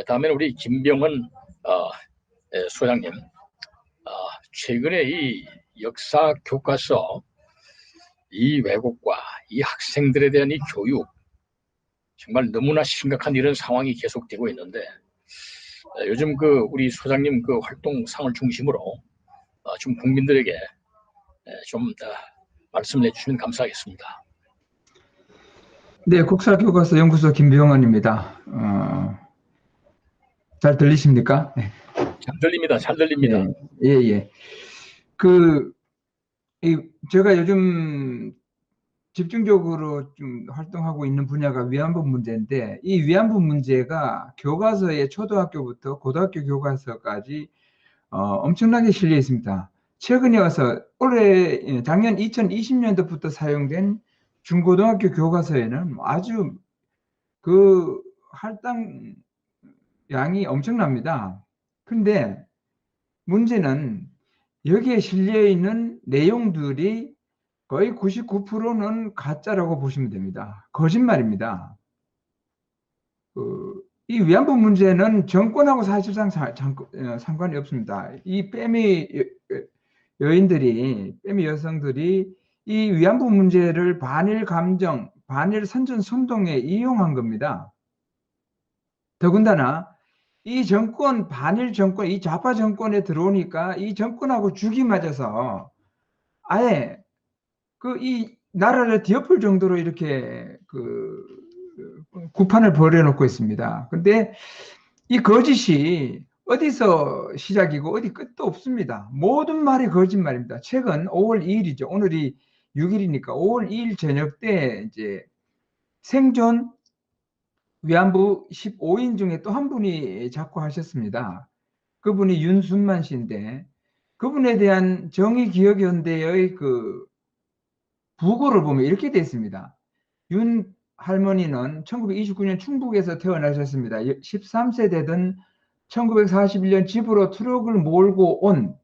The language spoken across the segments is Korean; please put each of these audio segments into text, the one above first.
다음에는 우리 김병헌 소장님. 최근에 이 역사 교과서 이 왜곡과 이 학생들에 대한 이 교육, 정말 너무나 심각한 이런 상황이 계속되고 있는데, 요즘 그 우리 소장님 그 활동상을 중심으로 좀 국민들에게 좀 말씀을 해주시면 감사하겠습니다. 네, 국사교과서 연구소 김병헌입니다. 잘 들리십니까? 네. 잘 들립니다. 잘 들립니다. 예, 예, 예. 그, 제가 요즘 집중적으로 좀 활동하고 있는 분야가 위안부 문제인데, 이 위안부 문제가 교과서에 초등학교부터 고등학교 교과서까지 엄청나게 실려 있습니다. 최근에 와서 작년 2020년도부터 사용된 중고등학교 교과서에는 아주 그 할당 양이 엄청납니다. 근데 문제는 여기에 실려 있는 내용들이 거의 99%는 가짜라고 보시면 됩니다. 거짓말입니다. 이 위안부 문제는 정권하고 사실상 상관이 없습니다. 이 빼미 여성들이 이 위안부 문제를 반일 감정, 반일 선전 선동에 이용한 겁니다. 더군다나 이 정권, 반일 정권, 이 좌파 정권에 들어오니까 이 정권하고 죽이 맞아서 아예 이 나라를 뒤엎을 정도로 이렇게 구판을 벌여놓고 있습니다. 근데 이 거짓이 어디서 시작이고 어디 끝도 없습니다. 모든 말이 거짓말입니다. 최근 5월 2일이죠. 오늘이 6일이니까 5월 2일 저녁 때 이제 생존 위안부 15인 중에 또 한 분이 자꾸 하셨습니다. 그분이 윤순만 씨인데 그분에 대한 정의기억연대의 부고를 보면 이렇게 되어 있습니다. 윤 할머니는 1929년 충북에서 태어나셨습니다. 13세 되던 1941년 집으로 트럭을 몰고 온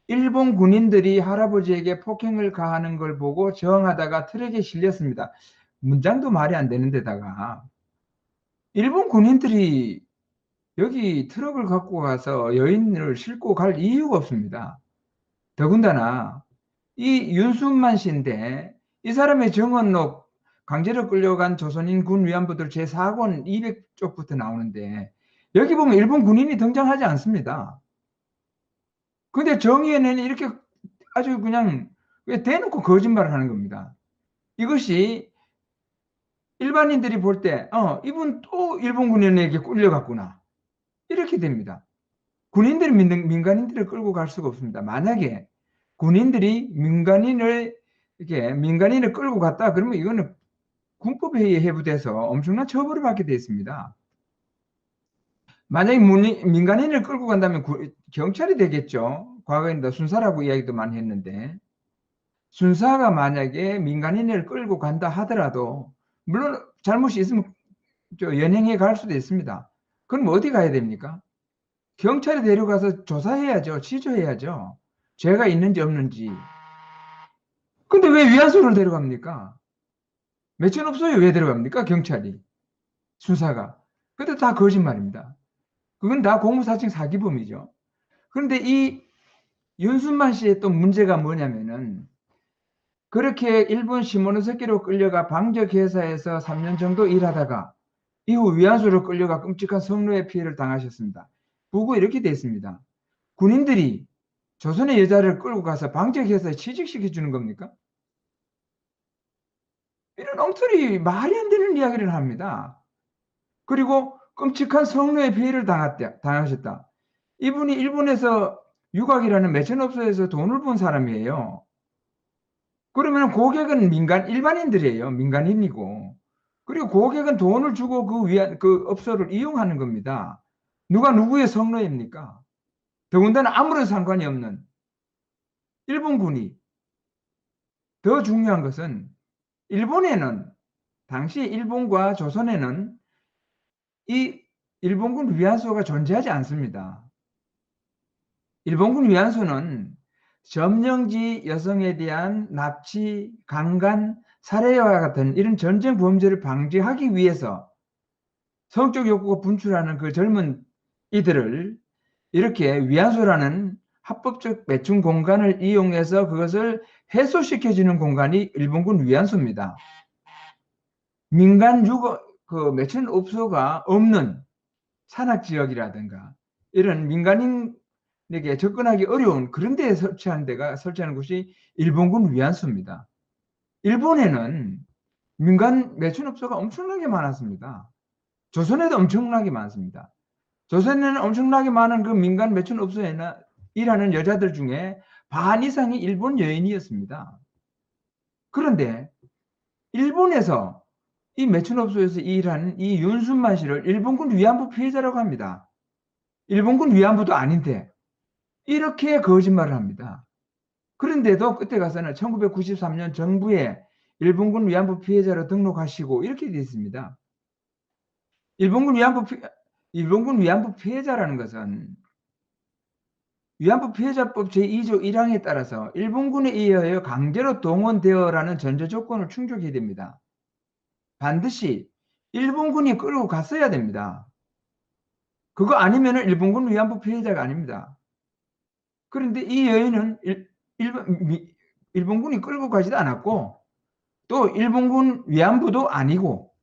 일본 군인들이 할아버지에게 폭행을 가하는 걸 보고 저항하다가 트럭에 실렸습니다. 문장도 말이 안 되는 데다가 일본 군인들이 여기 트럭을 갖고 가서 여인을 싣고 갈 이유가 없습니다. 더군다나 이 윤순만 씨인데 이 사람의 정언록 강제로 끌려간 조선인 군 위안부들 제4권 200쪽부터 나오는데 여기 보면 일본 군인이 등장하지 않습니다. 근데 정의에는 이렇게 아주 그냥 대놓고 거짓말을 하는 겁니다. 이것이 일반인들이 볼 때 이분 또 일본 군인에게 끌려갔구나 이렇게 됩니다. 군인들이 민간인들을 끌고 갈 수가 없습니다. 만약에 군인들이 민간인을 끌고 갔다 그러면 이거는 군법회의에 해부돼서 엄청난 처벌을 받게 되어 있습니다. 만약에 민간인을 끌고 간다면 경찰이 되겠죠. 과거에는 순사라고 이야기도 많이 했는데 순사가 만약에 민간인을 끌고 간다 하더라도 물론 잘못이 있으면 연행해 갈 수도 있습니다. 그럼 어디 가야 됩니까? 경찰에 데려가서 조사해야죠. 취조해야죠. 죄가 있는지 없는지. 근데 왜 위안소를 데려갑니까? 매천 없어요. 왜 데려갑니까? 경찰이. 수사가. 근데 다 거짓말입니다. 그건 다 공무사칭 사기범이죠. 그런데 이 윤순만 씨의 또 문제가 뭐냐면은 그렇게 일본 시모노세키로 끌려가 방적회사에서 3년 정도 일하다가 이후 위안소로 끌려가 끔찍한 성노예 피해를 당하셨습니다. 보고 이렇게 돼 있습니다. 군인들이 조선의 여자를 끌고 가서 방적회사에 취직시켜 주는 겁니까? 이런 엉터리 말이 안 되는 이야기를 합니다. 그리고 끔찍한 성노예 피해를 당하셨다. 이분이 일본에서 유곽이라는 매천업소에서 돈을 번 사람이에요. 그러면 고객은 일반인들이에요. 민간인이고. 그리고 고객은 돈을 주고 그 업소를 이용하는 겁니다. 누가 누구의 성노예입니까? 더군다나 아무런 상관이 없는 일본군이. 더 중요한 것은 일본에는 당시 일본과 조선에는 이 일본군 위안소가 존재하지 않습니다. 일본군 위안소는 점령지 여성에 대한 납치, 강간, 살해와 같은 이런 전쟁 범죄를 방지하기 위해서 성적 욕구가 분출하는 그 젊은 이들을 이렇게 위안소라는 합법적 매춘 공간을 이용해서 그것을 해소시켜주는 공간이 일본군 위안소입니다. 민간 유거 그 매춘업소가 없는 산악지역이라든가 이런 민간인에게 접근하기 어려운 그런 데에 설치하는 곳이 일본군 위안소입니다. 일본에는 민간 매춘업소가 엄청나게 많았습니다. 조선에도 엄청나게 많습니다. 조선에는 엄청나게 많은 그 민간 매춘업소에는 일하는 여자들 중에 반 이상이 일본 여인이었습니다. 그런데 일본에서 이 매춘업소에서 일하는 이 윤순만 씨를 일본군 위안부 피해자라고 합니다. 일본군 위안부도 아닌데 이렇게 거짓말을 합니다. 그런데도 그때 가서는 1993년 정부에 일본군 위안부 피해자로 등록하시고 이렇게 되어 있습니다. 일본군 위안부 피해자라는 것은 위안부 피해자법 제2조 1항에 따라서 일본군에 의하여 강제로 동원되어라는 전제 조건을 충족해야 됩니다. 반드시 일본군이 끌고 갔어야 됩니다. 그거 아니면 일본군 위안부 피해자가 아닙니다. 그런데 이 여인은 일본군이 끌고 가지도 않았고 또 일본군 위안부도 아니고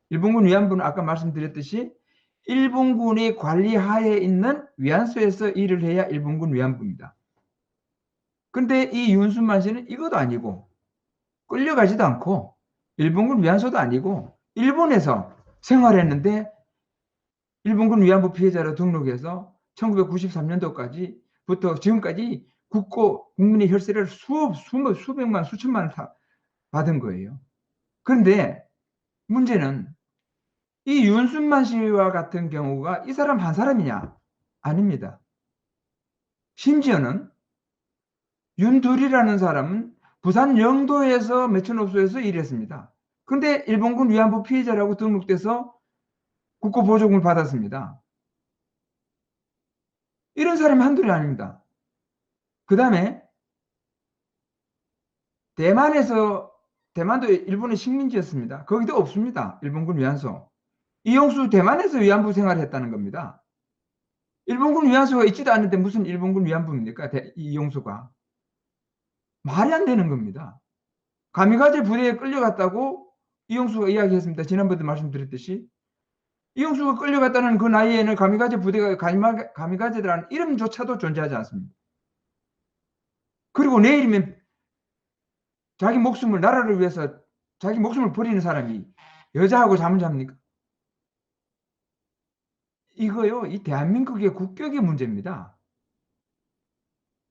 일본군 위안부는 아까 말씀드렸듯이 일본군이 관리하에 있는 위안소에서 일을 해야 일본군 위안부입니다. 근데 이 윤순만 씨는 이것도 아니고 끌려가지도 않고 일본군 위안소도 아니고 일본에서 생활했는데 일본군 위안부 피해자로 등록해서 1993년도까지부터 지금까지 국민의 혈세를 수백만 수천만 원 받은 거예요. 그런데 문제는 이 윤순만 씨와 같은 경우가 이 사람 한 사람이냐? 아닙니다. 심지어는 윤둘이라는 사람은 부산 영도에서 매춘업소에서 일했습니다. 근데 일본군 위안부 피해자라고 등록돼서 국고보조금을 받았습니다. 이런 사람이 한둘이 아닙니다. 그 다음에 대만도 일본의 식민지였습니다. 거기도 없습니다. 일본군 위안소. 이용수 대만에서 위안부 생활을 했다는 겁니다. 일본군 위안소가 있지도 않는데 무슨 일본군 위안부입니까? 이용수가. 말이 안 되는 겁니다. 가미가제 부대에 끌려갔다고 이용수가 이야기했습니다. 지난번에도 말씀드렸듯이. 이용수가 끌려갔다는 그 나이에는 가미가제 부대가 가미가제들하는 이름조차도 존재하지 않습니다. 그리고 내일이면 자기 목숨을 나라를 위해서 자기 목숨을 버리는 사람이 여자하고 잠을 잡니까? 이거요, 이 대한민국의 국격의 문제입니다.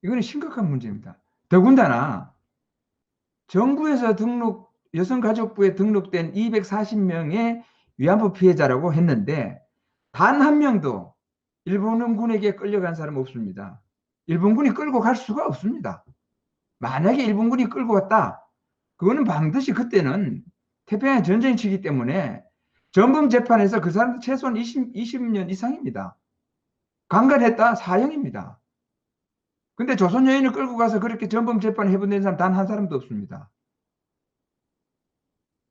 이거는 심각한 문제입니다. 더군다나 정부에서 여성가족부에 등록된 240명의 위안부 피해자라고 했는데 단 한 명도 일본군에게 끌려간 사람 없습니다. 일본군이 끌고 갈 수가 없습니다. 만약에 일본군이 끌고 갔다, 그거는 반드시 그때는 태평양 전쟁 치기 때문에 전범 재판에서 그 사람도 최소한 20년 이상입니다. 강간했다, 사형입니다. 근데 조선 여인을 끌고 가서 그렇게 전범 재판을 해본 사람 단 한 사람도 없습니다.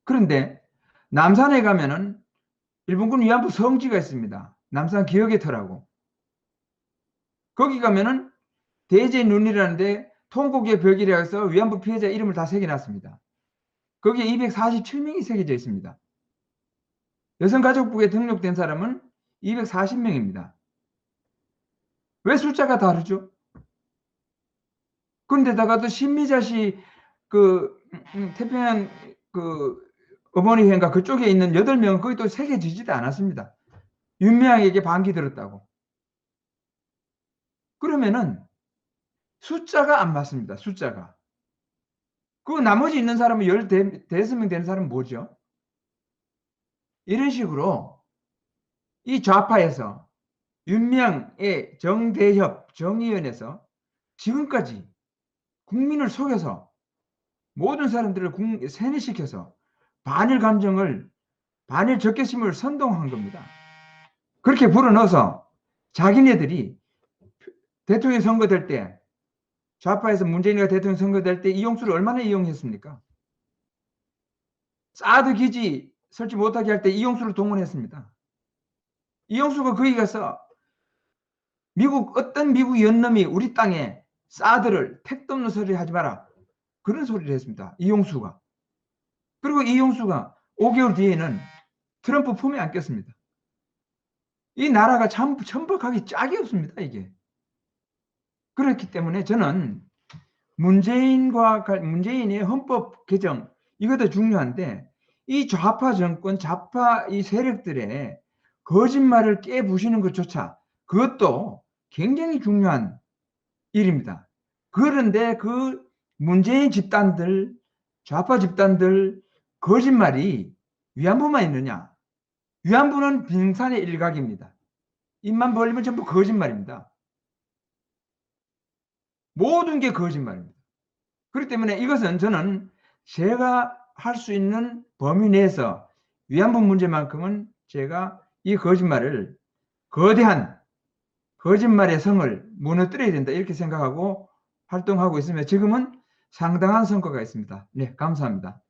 그런데 남산에 가면은 일본군 위안부 성지가 있습니다. 남산 기억의 터라고. 거기 가면은 대제 눈이라는데 통곡의 벽이라 해서 위안부 피해자 이름을 다 새겨놨습니다. 거기에 247명이 새겨져 있습니다. 여성가족부에 등록된 사람은 240명입니다. 왜 숫자가 다르죠? 그런데다가 또 신미자씨 태평양 어머니 회인가 그쪽에 있는 8명은 거기 또 새겨지지도 않았습니다. 윤미향에게 반기 들었다고. 그러면은 숫자가 안 맞습니다. 숫자가. 그 나머지 있는 사람은 15명 되는 사람은 뭐죠? 이런 식으로 이 좌파에서 윤미향의 정대협 정의원에서 지금까지 국민을 속여서 모든 사람들을 세뇌시켜서 반일 감정을 반일 적개심을 선동한 겁니다. 그렇게 불어넣어서 자기네들이 대통령 선거될 때 좌파에서 문재인이가 대통령 선거될 때 이용수를 얼마나 이용했습니까? 사드 기지 설치 못하게 할 때 이용수를 동원했습니다. 이용수가 거기 가서 어떤 미국 연놈이 우리 땅에 사드를 택도 없는 소리 하지 마라. 그런 소리를 했습니다. 이용수가. 그리고 이용수가 5개월 뒤에는 트럼프 품에 안겼습니다. 이 나라가 참 천박하기 짝이 없습니다, 이게. 그렇기 때문에 저는 문재인의 헌법 개정, 이것도 중요한데, 이 좌파 정권, 좌파 이 세력들의 거짓말을 깨부시는 것조차 그것도 굉장히 중요한 일입니다. 그런데 그 문재인 집단들, 좌파 집단들 거짓말이 위안부만 있느냐? 위안부는 빙산의 일각입니다. 입만 벌리면 전부 거짓말입니다. 모든 게 거짓말입니다. 그렇기 때문에 이것은 저는 제가 할 수 있는 범위 내에서 위안부 문제만큼은 제가 이 거짓말을, 거대한 거짓말의 성을 무너뜨려야 된다, 이렇게 생각하고 활동하고 있으며 지금은 상당한 성과가 있습니다. 네, 감사합니다.